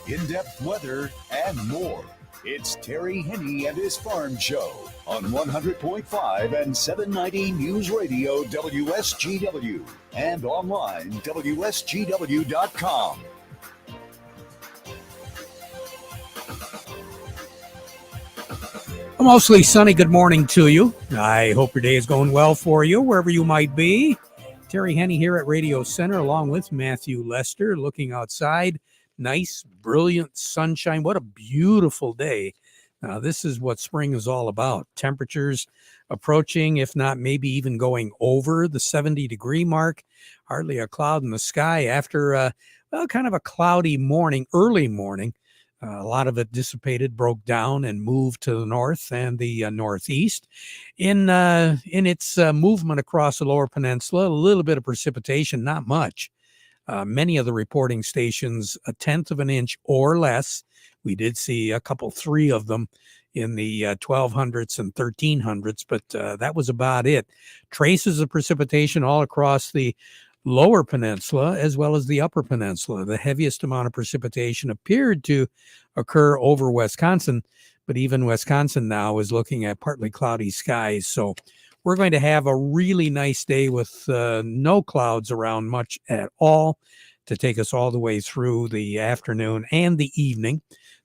in-depth weather, and more. It's Terry Henne and his Farm Show on 100.5 and 790 News Radio WSGW and online WSGW.com. A mostly sunny good morning to you. I hope your day is going well for you, wherever you might be. Terry Henne here at Radio Center, along with Matthew Lester, looking outside. Nice, brilliant sunshine. What a beautiful day. This is what spring is all about. Temperatures approaching, if not maybe even going over the 70-degree mark. Hardly a cloud in the sky after, kind of a cloudy morning, early morning. A lot of it dissipated, broke down, and moved to the north and the northeast. In its movement across the lower peninsula, a little bit of precipitation, not much. Many of the reporting stations, a tenth of an inch or less. We did see a couple, three of them in the 1200s and 1300s, but that was about it. Traces of precipitation all across the lower peninsula as well as the upper peninsula. The heaviest amount of precipitation appeared to occur over Wisconsin, but even Wisconsin now is looking at partly cloudy skies. So we're going to have a really nice day with no clouds around much at all to take us all the way through the afternoon and the evening.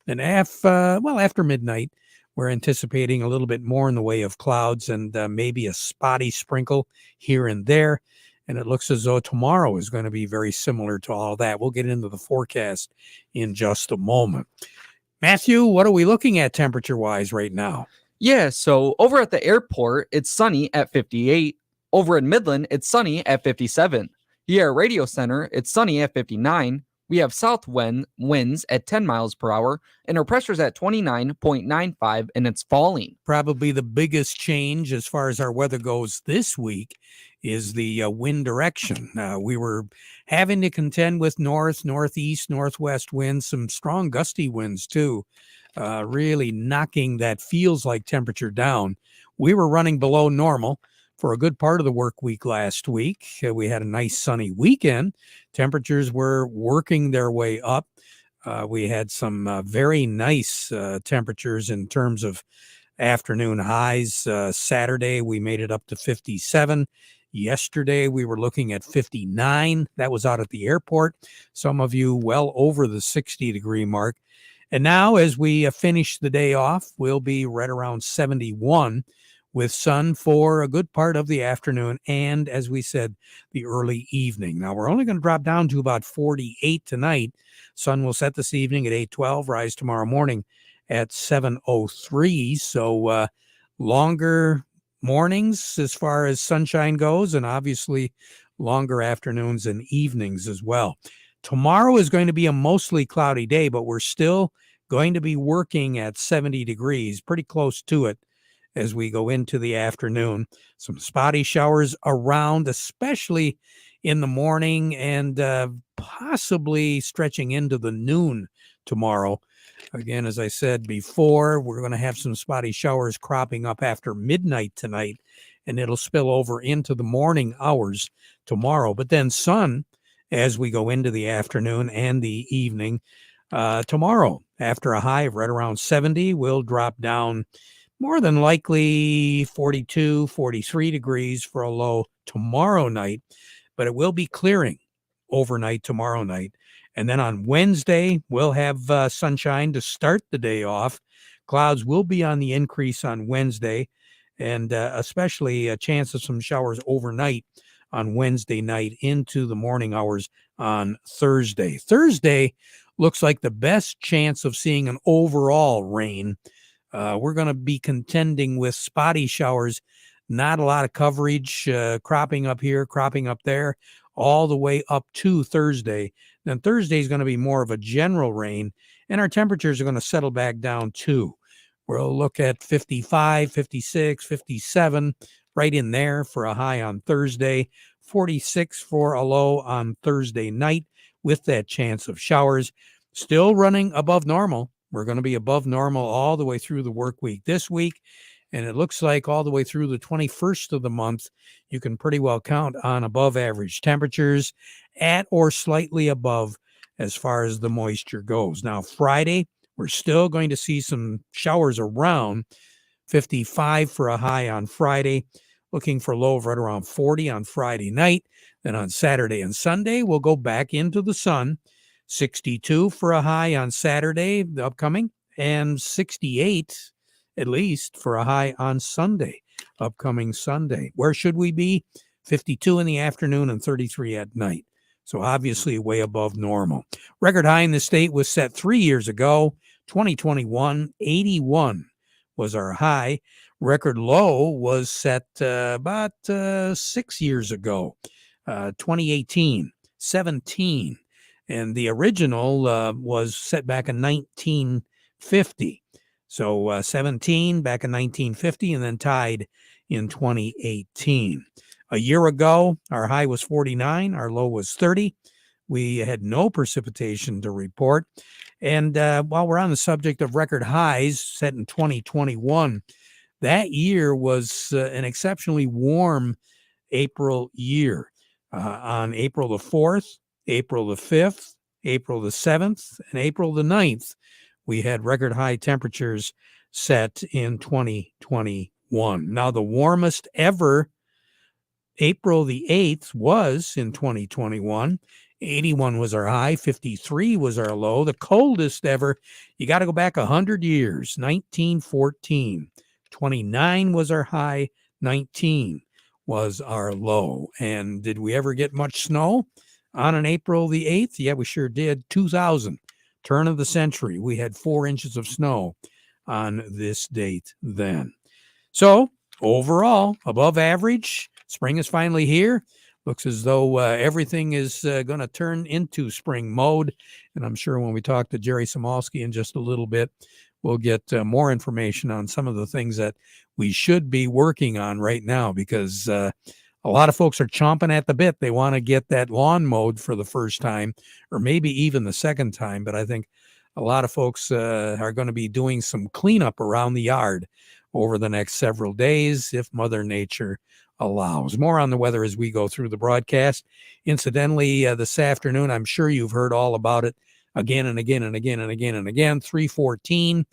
Then after midnight, we're anticipating a little bit more in the way of clouds and maybe a spotty sprinkle here and there. And it looks as though tomorrow is going to be very similar to all that. We'll get into the forecast in just a moment. Matthew, what are we looking at temperature-wise right now? Yeah, so over at the airport, it's sunny at 58. Over in Midland, it's sunny at 57. Here at Radio Center, it's sunny at 59. We have south winds at 10 miles per hour, and our pressure's at 29.95, and it's falling. Probably the biggest change as far as our weather goes this week is the wind direction. We were having to contend with north, northeast, northwest winds, some strong gusty winds too, really knocking that feels like temperature down. We were running below normal for a good part of the work week last week. We had a nice sunny weekend. Temperatures were working their way up. We had some very nice temperatures in terms of afternoon highs. Saturday, we made it up to 57. Yesterday, we were looking at 59. That was out at the airport. Some of you well over the 60-degree mark. And now, as we finish the day off, we'll be right around 71 with sun for a good part of the afternoon and, as we said, the early evening. Now, we're only going to drop down to about 48 tonight. Sun will set this evening at 8:12, rise tomorrow morning at 7:03. So longer mornings as far as sunshine goes, and obviously longer afternoons and evenings as well. Tomorrow is going to be a mostly cloudy day, but we're still going to be working at 70 degrees, pretty close to it as we go into the afternoon. Some spotty showers around, especially in the morning and possibly stretching into the noon tomorrow. Again, as I said before, we're going to have some spotty showers cropping up after midnight tonight, and it'll spill over into the morning hours tomorrow. But then sun as we go into the afternoon and the evening. Tomorrow, after a high of right around 70, we'll drop down more than likely 42, 43 degrees for a low tomorrow night, but it will be clearing overnight tomorrow night. And then on Wednesday, we'll have sunshine to start the day off. Clouds will be on the increase on Wednesday, and especially a chance of some showers overnight on Wednesday night into the morning hours on Thursday. Thursday looks like the best chance of seeing an overall rain. We're going to be contending with spotty showers, not a lot of coverage, cropping up here, cropping up there, all the way up to Thursday. Then Thursday is going to be more of a general rain, and our temperatures are going to settle back down too. We'll look at 55, 56, 57, right in there for a high on Thursday, 46 for a low on Thursday night with that chance of showers. Still running above normal. We're going to be above normal all the way through the work week this week. And it looks like all the way through the 21st of the month, you can pretty well count on above average temperatures at or slightly above as far as the moisture goes. Now, Friday, we're still going to see some showers around. 55 for a high on Friday, looking for low of right around 40 on Friday night. Then on Saturday and Sunday, we'll go back into the sun. 62 for a high on Saturday, the upcoming, and 68 at least for a high on Sunday, upcoming Sunday. Where should we be? 52 in the afternoon and 33 at night. So obviously way above normal. Record high in the state was set 3 years ago, 2021, 81 was our high. Record low was set about 6 years ago, 2018, 17. And the original was set back in 1950. So 17 back in 1950 and then tied in 2018. A year ago, our high was 49, our low was 30. We had no precipitation to report. And while we're on the subject of record highs set in 2021, that year was an exceptionally warm April year. On April the 4th, April the 5th, April the 7th, and April the 9th, we had record high temperatures set in 2021. Now, the warmest ever, April the 8th, was in 2021. 81 was our high, 53 was our low. The coldest ever, you got to go back 100 years, 1914. 29 was our high, 19 was our low. And did we ever get much snow on an April the 8th? Yeah, we sure did. 2000, turn of the century, we had 4 inches of snow on this date then. So overall, above average. Spring is finally here. Looks as though everything is going to turn into spring mode. And I'm sure when we talk to Jerry Samolsky in just a little bit, we'll get more information on some of the things that we should be working on right now, because a lot of folks are chomping at the bit. They want to get that lawn mowed for the first time, or maybe even the second time. But I think a lot of folks are going to be doing some cleanup around the yard over the next several days, if Mother Nature allows. More on the weather as we go through the broadcast. Incidentally, this afternoon, I'm sure you've heard all about it again and again and again and again and again. 314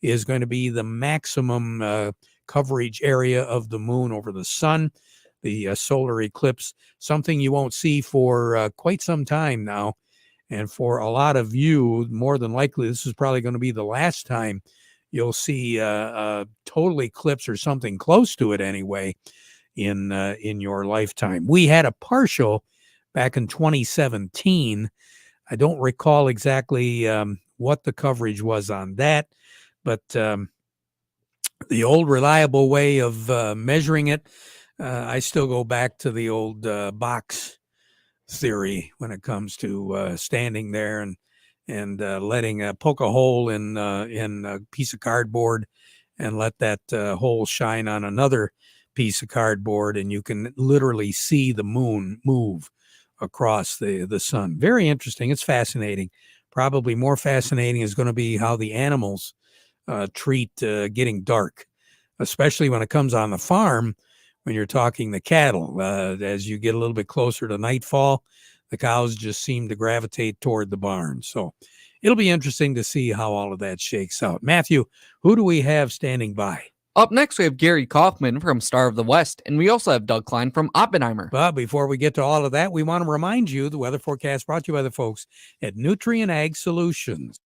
is going to be the maximum coverage area of the moon over the sun. The solar eclipse, something you won't see for quite some time now. And for a lot of you, more than likely, this is probably going to be the last time you'll see a total eclipse or something close to it anyway in your lifetime. We had a partial back in 2017. I don't recall exactly what the coverage was on that, but the old reliable way of measuring it, I still go back to the old box theory when it comes to standing there and letting poke a hole in a piece of cardboard and let that hole shine on another piece of cardboard, and you can literally see the moon move across the sun. Very interesting. It's fascinating. Probably more fascinating is going to be how the animals treat getting dark, especially when it comes on the farm, when you're talking the cattle. As you get a little bit closer to nightfall, the cows just seem to gravitate toward the barn. So it'll be interesting to see how all of that shakes out. Matthew, who do we have standing by? Up next, we have Gary Kaufman from Star of the West, and we also have Doug Klein from Oppenheimer. But before we get to all of that, we want to remind you the weather forecast brought to you by the folks at Nutrient Ag Solutions.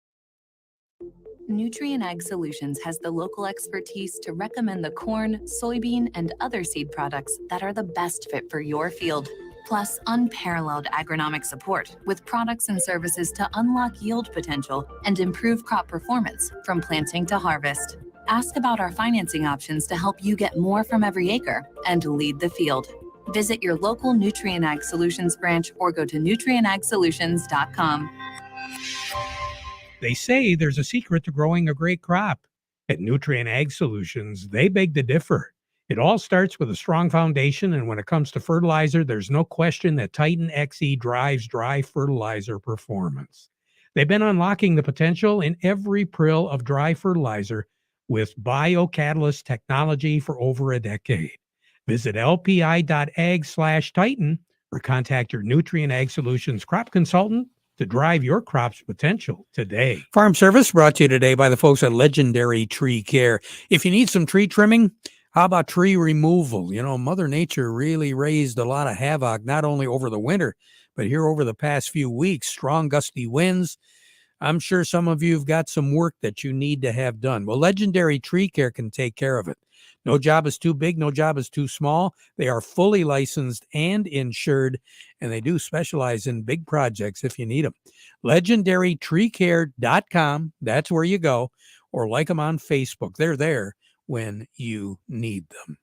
Nutrient Ag Solutions has the local expertise to recommend the corn, soybean, and other seed products that are the best fit for your field. Plus, unparalleled agronomic support with products and services to unlock yield potential and improve crop performance from planting to harvest. Ask about our financing options to help you get more from every acre and lead the field. Visit your local Nutrient Ag Solutions branch or go to nutrientagsolutions.com. They say there's a secret to growing a great crop. At Nutrient Ag Solutions, they beg to differ. It all starts with a strong foundation, and when it comes to fertilizer, there's no question that Titan XE drives dry fertilizer performance. They've been unlocking the potential in every prill of dry fertilizer with biocatalyst technology for over a decade. Visit lpi.ag/Titan or contact your Nutrient Ag Solutions crop consultant to drive your crop's potential today. Farm Service brought to you today by the folks at Legendary Tree Care. If you need some tree trimming, how about tree removal? You know, Mother Nature really raised a lot of havoc, not only over the winter, but here over the past few weeks. Strong gusty winds. I'm sure some of you have got some work that you need to have done. Well, Legendary Tree Care can take care of it. No job is too big, no job is too small. They are fully licensed and insured, and they do specialize in big projects if you need them. LegendaryTreeCare.com, that's where you go, or like them on Facebook. They're there when you need them.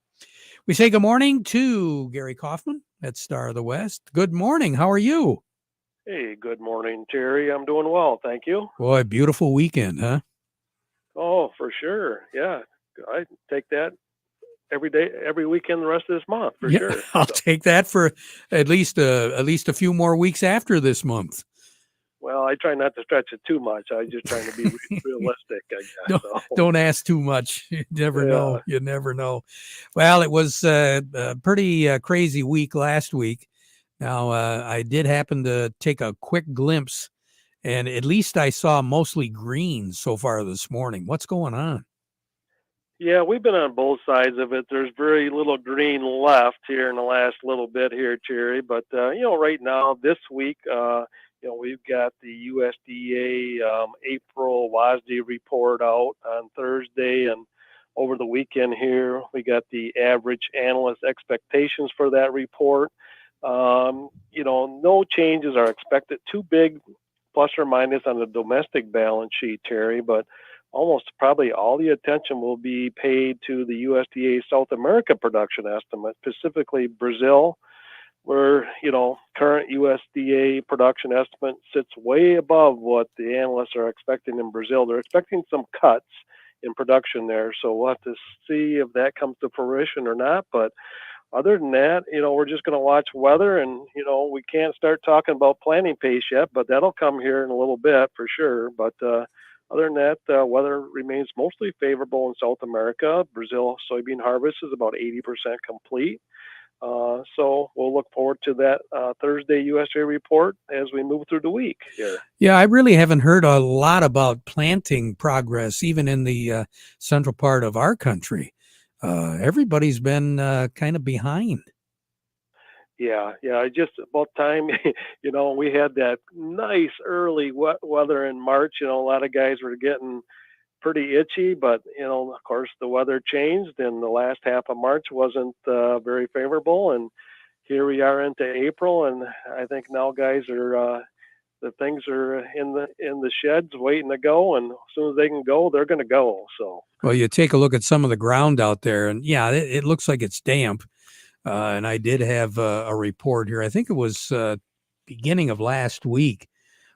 We say good morning to Gary Kaufman at Star of the West. Good morning. How are you? Hey, good morning, Terry. I'm doing well, thank you. Boy, beautiful weekend, huh? Oh, for sure. Yeah, I take that every day, every weekend, the rest of this month, for sure. I'll take that for at least a few more weeks after this month. Well, I try not to stretch it too much. I'm just trying to be realistic, I guess. Don't ask too much. You never know. You never know. Well, it was a pretty crazy week last week. Now, I did happen to take a quick glimpse, and at least I saw mostly green so far this morning. What's going on? Yeah, we've been on both sides of it. There's very little green left here in the last little bit here, Terry. But, right now, this week, we've got the USDA April WASDE report out on Thursday, and over the weekend here, we got the average analyst expectations for that report. No changes are expected. Too big, plus or minus, on the domestic balance sheet, Terry, but almost probably all the attention will be paid to the USDA South America production estimate, specifically Brazil, where, current USDA production estimate sits way above what the analysts are expecting in Brazil. They're expecting some cuts in production there, so we'll have to see if that comes to fruition or not. But other than that, we're just going to watch weather, and, we can't start talking about planting pace yet, but that'll come here in a little bit for sure. But other than that, weather remains mostly favorable in South America. Brazil soybean harvest is about 80% complete. So we'll look forward to that Thursday USA report as we move through the week here. Yeah, I really haven't heard a lot about planting progress, even in the central part of our country. Everybody's been kind of behind. Yeah, just about time, we had that nice early wet weather in March. A lot of guys were getting pretty itchy, but, of course, the weather changed, and the last half of March wasn't very favorable. And here we are into April, and I think now guys are the things are in the sheds waiting to go, and as soon as they can go, they're going to go. So, well, you take a look at some of the ground out there, and yeah, it looks like it's damp. And I did have a report here. I think it was beginning of last week,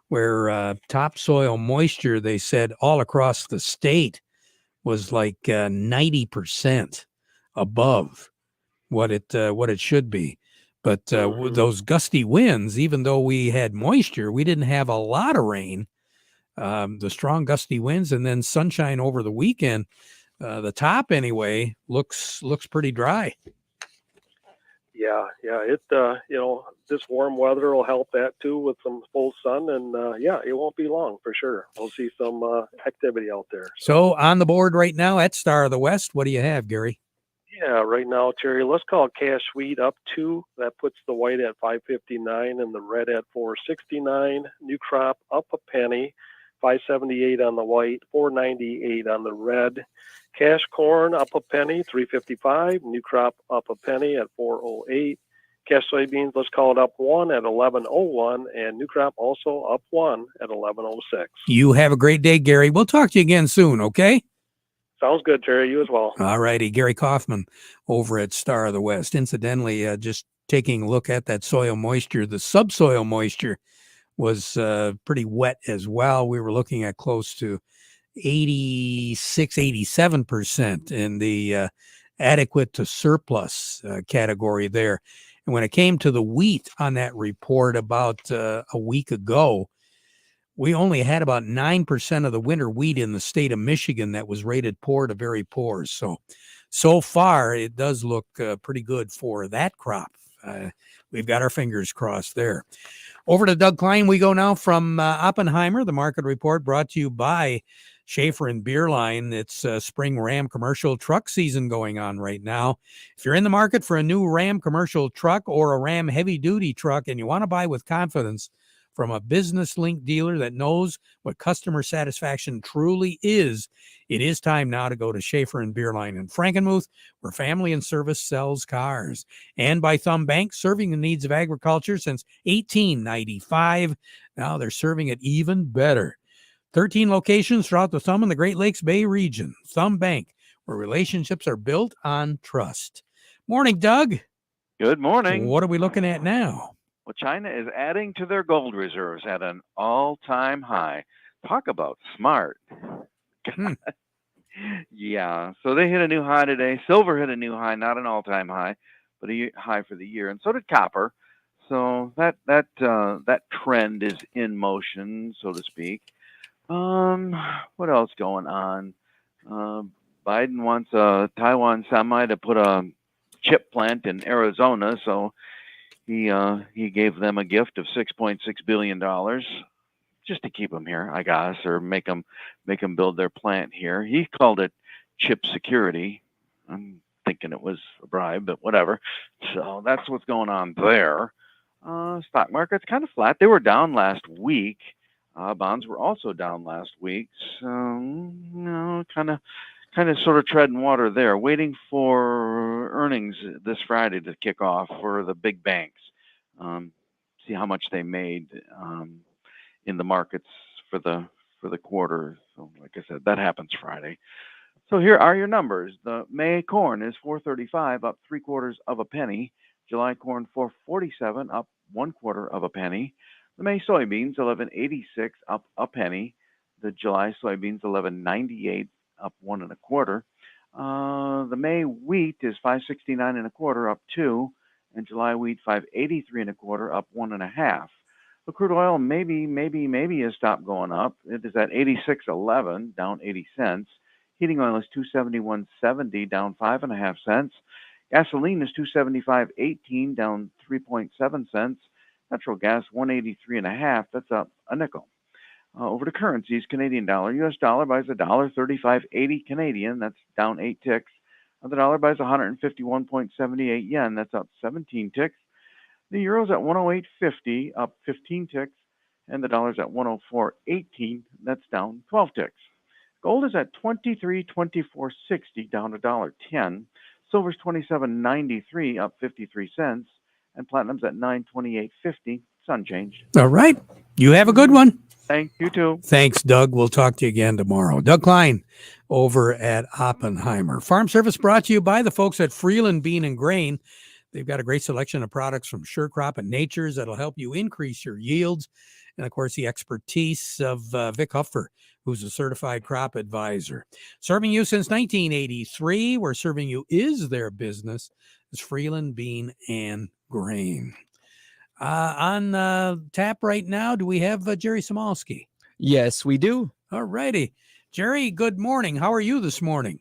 where topsoil moisture, they said all across the state, was like 90% above what it should be. But with those gusty winds, even though we had moisture, we didn't have a lot of rain. The strong gusty winds and then sunshine over the weekend, the top anyway looks pretty dry. Yeah, it this warm weather will help that too with some full sun, and it won't be long for sure. We'll see some activity out there. So on the board right now at Star of the West, what do you have, Gary? Yeah, right now, Terry, let's call cash wheat up 2. That puts the white at $5.59 and the red at $4.69. New crop up a penny, $5.78 on the white, $4.98 on the red. Cash corn up a penny, $3.55. New crop up a penny at $4.08. Cash soybeans, let's call it up 1 at $11.01, and new crop also up 1 at $11.06. You have a great day, Gary. We'll talk to you again soon, okay? Sounds good, Terry. You as well. All righty. Gary Kaufman over at Star of the West. Incidentally, just taking a look at that soil moisture, the subsoil moisture was pretty wet as well. We were looking at close to 87% in the adequate to surplus category there. And when it came to the wheat on that report about a week ago, we only had about 9% of the winter wheat in the state of Michigan that was rated poor to very poor. So far, it does look pretty good for that crop. We've got our fingers crossed there. Over to Doug Klein we go now from Oppenheimer. The market report brought to you by Schaefer and Beerline. It's spring Ram commercial truck season going on right now. If you're in the market for a new Ram commercial truck or a Ram heavy-duty truck and you want to buy with confidence from a business-linked dealer that knows what customer satisfaction truly is, it is time now to go to Schaefer and Beerline in Frankenmuth, where family and service sells cars. And by Thumb Bank, serving the needs of agriculture since 1895. Now they're serving it even better. 13 locations throughout the Thumb and the Great Lakes Bay region. Thumb Bank, where relationships are built on trust. Morning, Doug. Good morning. What are we looking at now? Well, China is adding to their gold reserves at an all-time high. Talk about smart. Yeah, so they hit a new high today. Silver hit a new high, not an all-time high, but a high for the year, and so did copper. So that trend is in motion, so to speak. What else going on? Biden wants a Taiwan semi to put a chip plant in Arizona, so he gave them a gift of $6.6 billion just to keep them here, I guess, or make them build their plant here. He called it chip security. I'm thinking it was a bribe, but whatever. So that's what's going on there. Stock market's kind of flat. They were down last week. Bonds were also down last week. So, kind of sort of treading water there, waiting for earnings this Friday to kick off for the big banks. See how much they made in the markets for the quarter. So, like I said, that happens Friday. So here are your numbers. The May corn is $4.35, up 3/4 penny. July corn $4.47, up 1/4 penny. The May soybeans $11.86, up a penny. The July soybeans $11.98, up 1 1/4. The May wheat is $5.69 1/4, up 2, and July wheat $5.83 1/4, up 1 1/2. The crude oil maybe has stopped going up. It is at 86.11, down 80 cents. Heating oil is $271.70, down 5 1/2 cents. Gasoline is $275.18, down 3.7 cents. Natural gas $183 1/2, that's up a nickel. Over to currencies, Canadian dollar. U.S. dollar buys $1.3580 Canadian, that's down 8 ticks. The dollar buys 151.78 yen, that's up 17 ticks. The euro's at 108.50, up 15 ticks. And the dollar's at 104.18, that's down 12 ticks. Gold is at $23.2460, down $1.10. Silver's $27.93, up 53 cents. And platinum's at $928.50. It's unchanged. All right. You have a good one. Thank you, too. Thanks, Doug. We'll talk to you again tomorrow. Doug Klein over at Oppenheimer. Farm Service brought to you by the folks at Freeland Bean and Grain. They've got a great selection of products from Sure Crop and Nature's that'll help you increase your yields. And, of course, the expertise of Vic Huffer, who's a certified crop advisor. Serving you since 1983, where serving you is their business, is Freeland Bean and Grain. On tap right now, do we have Jerry Samalski? Yes, we do. All righty. Jerry, good morning. How are you this morning?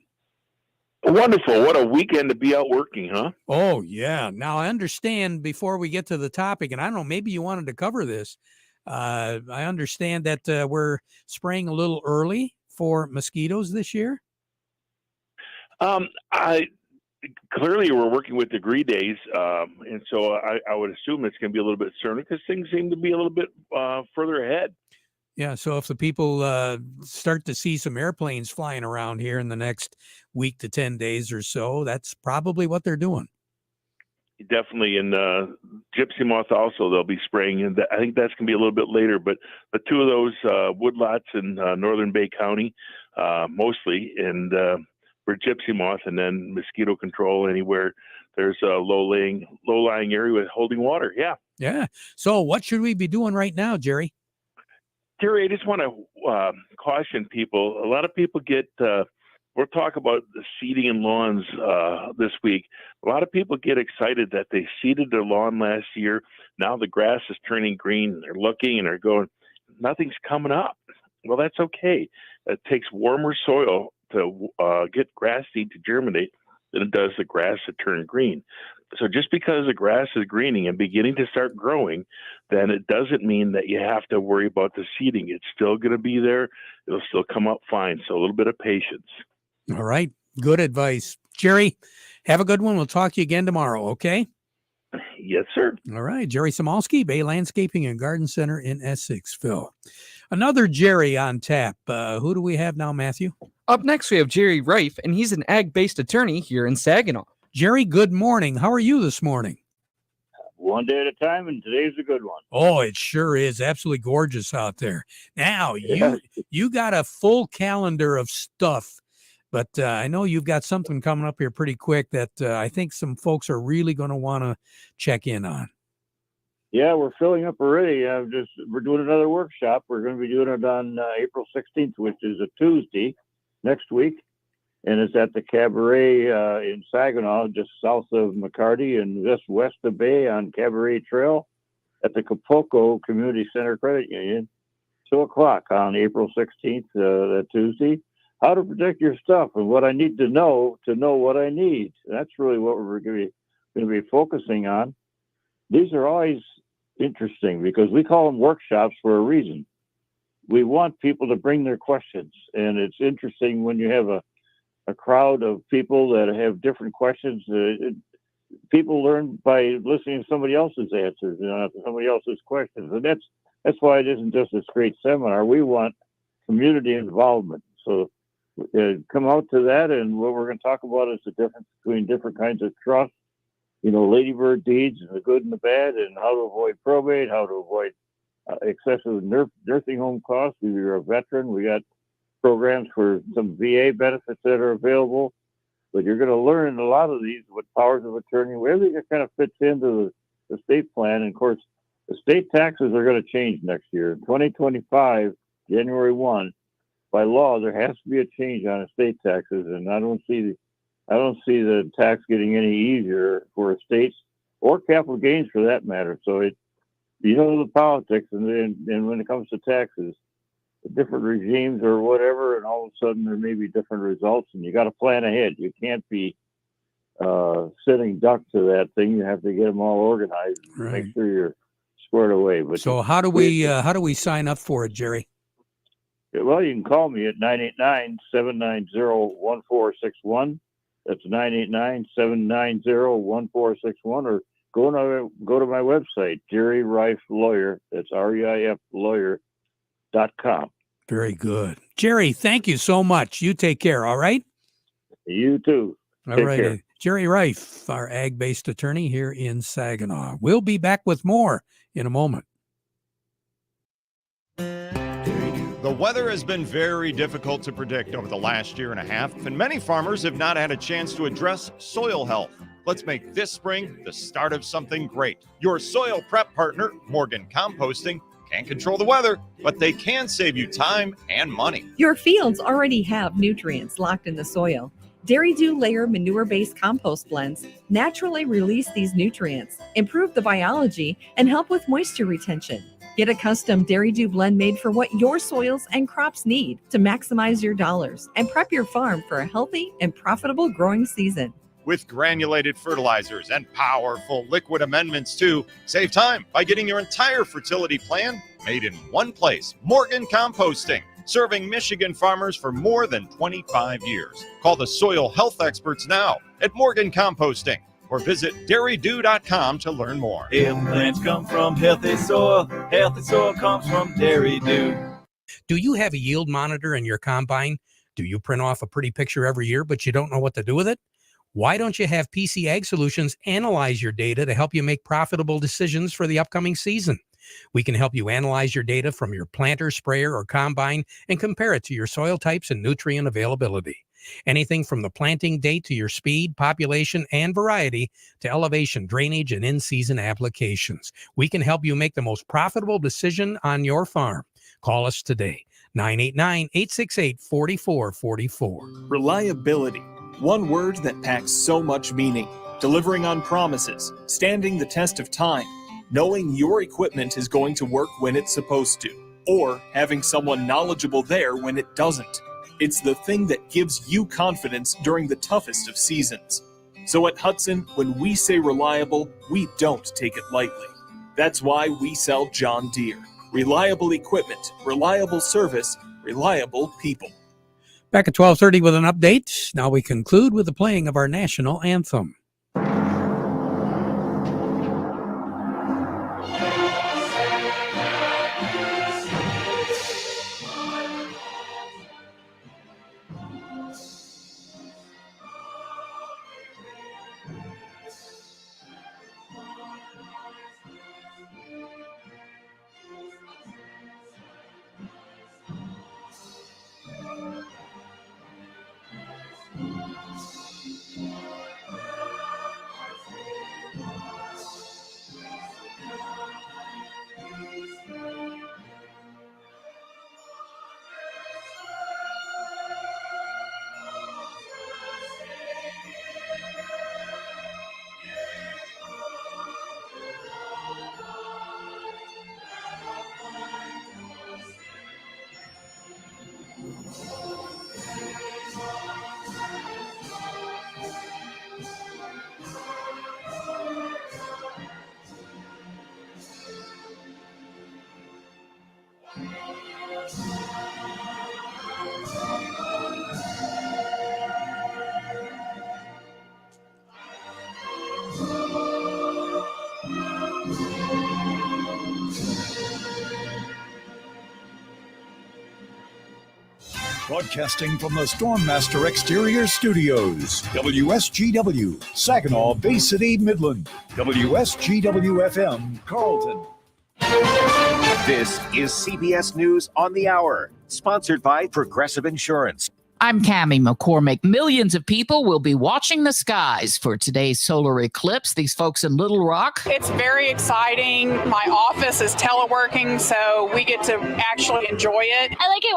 Wonderful. What a weekend to be out working, huh? Oh, yeah. Now, I understand before we get to the topic, and I don't know, maybe you wanted to cover this. I understand that we're spraying a little early for mosquitoes this year. Clearly we're working with degree days, and so I would assume it's going to be a little bit sooner because things seem to be a little bit further ahead. Yeah, so if the people start to see some airplanes flying around here in the next week to 10 days or so, that's probably what they're doing. Definitely, and gypsy moth also they'll be spraying, and I think that's going to be a little bit later. But the two of those woodlots in northern Bay County, mostly, and for gypsy moth, and then mosquito control anywhere there's a low-lying area with holding water. Yeah. So what should we be doing right now, Jerry? Jerry, I just want to caution people. A lot of people get. We'll talk about the seeding and lawns this week. A lot of people get excited that they seeded their lawn last year. Now the grass is turning green. They're looking and they're going, nothing's coming up. Well, that's okay. It takes warmer soil to get grass seed to germinate than it does the grass to turn green. So just because the grass is greening and beginning to start growing, then it doesn't mean that you have to worry about the seeding. It's still going to be there. It'll still come up fine. So a little bit of patience. All right. Good advice. Jerry, have a good one. We'll talk to you again tomorrow, okay? Yes, sir. All right. Jerry Samolsky, Bay Landscaping and Garden Center in Essexville. Another Jerry on tap. Who do we have now, Matthew? Up next, we have Jerry Reif, and he's an ag-based attorney here in Saginaw. Jerry, good morning. How are you this morning? One day at a time, and today's a good one. Oh, it sure is. Absolutely gorgeous out there. Now, you got a full calendar of stuff, but I know you've got something coming up here pretty quick that I think some folks are really going to want to check in on. Yeah, we're filling up already. We're doing another workshop. We're going to be doing it on April 16th, which is a Tuesday next week. And it's at the Cabaret in Saginaw, just south of McCarty and just west of Bay on Cabaret Trail at the Capocco Community Center Credit Union, 2 o'clock on April 16th, that Tuesday. How to protect your stuff and what I need to know what I need. That's really what we're going to be focusing on. These are always interesting because we call them workshops for a reason. We want people to bring their questions, and it's interesting when you have a crowd of people that have different questions. People learn by listening to somebody else's answers, somebody else's questions, and that's why it isn't just a straight seminar. We want community involvement. So come out to that, and what we're going to talk about is the difference between different kinds of trust. Ladybird deeds and the good and the bad, and how to avoid probate, how to avoid excessive nursing home costs. If you're a veteran, we got programs for some VA benefits that are available. But you're going to learn a lot of these with powers of attorney, everything that kind of fits into the state plan. And of course, the state taxes are going to change next year. In 2025, January 1, by law, there has to be a change on estate taxes, and I don't see the tax getting any easier for estates or capital gains for that matter. So the politics, and when it comes to taxes, different regimes or whatever, and all of a sudden there may be different results, and you got to plan ahead. You can't be sitting duck to that thing. You have to get them all organized, and make sure you're squared away. But so how do we sign up for it, Jerry? Well, you can call me at 989-790-1461. That's 989-790-1461, or go to my website, Jerry Reif Lawyer. That's REIF Lawyer.com. Very good. Jerry, thank you so much. You take care, all right? You too. All right. Jerry Reif, our ag-based attorney here in Saginaw. We'll be back with more in a moment. The weather has been very difficult to predict over the last year and a half, and many farmers have not had a chance to address soil health. Let's make this spring the start of something great. Your soil prep partner, Morgan Composting, can't control the weather, but they can save you time and money. Your fields already have nutrients locked in the soil. Dairy Dew Layer manure-based compost blends naturally release these nutrients, improve the biology, and help with moisture retention. Get a custom Dairy Dew blend made for what your soils and crops need to maximize your dollars and prep your farm for a healthy and profitable growing season. With granulated fertilizers and powerful liquid amendments too, save time by getting your entire fertility plan made in one place. Morgan Composting, serving Michigan farmers for more than 25 years. Call the soil health experts now at Morgan Composting or visit dairydew.com to learn more. Healthy plants come from healthy soil. Healthy soil comes from Dairy Dew. Do you have a yield monitor in your combine? Do you print off a pretty picture every year, but you don't know what to do with it? Why don't you have PC Ag Solutions analyze your data to help you make profitable decisions for the upcoming season? We can help you analyze your data from your planter, sprayer, or combine and compare it to your soil types and nutrient availability. Anything from the planting date to your speed, population, and variety to elevation, drainage, and in-season applications. We can help you make the most profitable decision on your farm. Call us today, 989-868-4444. Reliability. One word that packs so much meaning. Delivering on promises, standing the test of time, knowing your equipment is going to work when it's supposed to, or having someone knowledgeable there when it doesn't. It's the thing that gives you confidence during the toughest of seasons. So at Hudson, when we say reliable, we don't take it lightly. That's why we sell John Deere. Reliable equipment, reliable service, reliable people. Back at 12:30 with an update. Now we conclude with the playing of our national anthem. Broadcasting from the Stormmaster Exterior Studios, WSGW, Saginaw Bay City, Midland, WSGW FM, Carlton. This is CBS News on the Hour, sponsored by Progressive Insurance. I'm Cammie McCormick. Millions of people will be watching the skies for today's solar eclipse. These folks in Little Rock. It's very exciting. My office is teleworking, so we get to actually enjoy it. I like it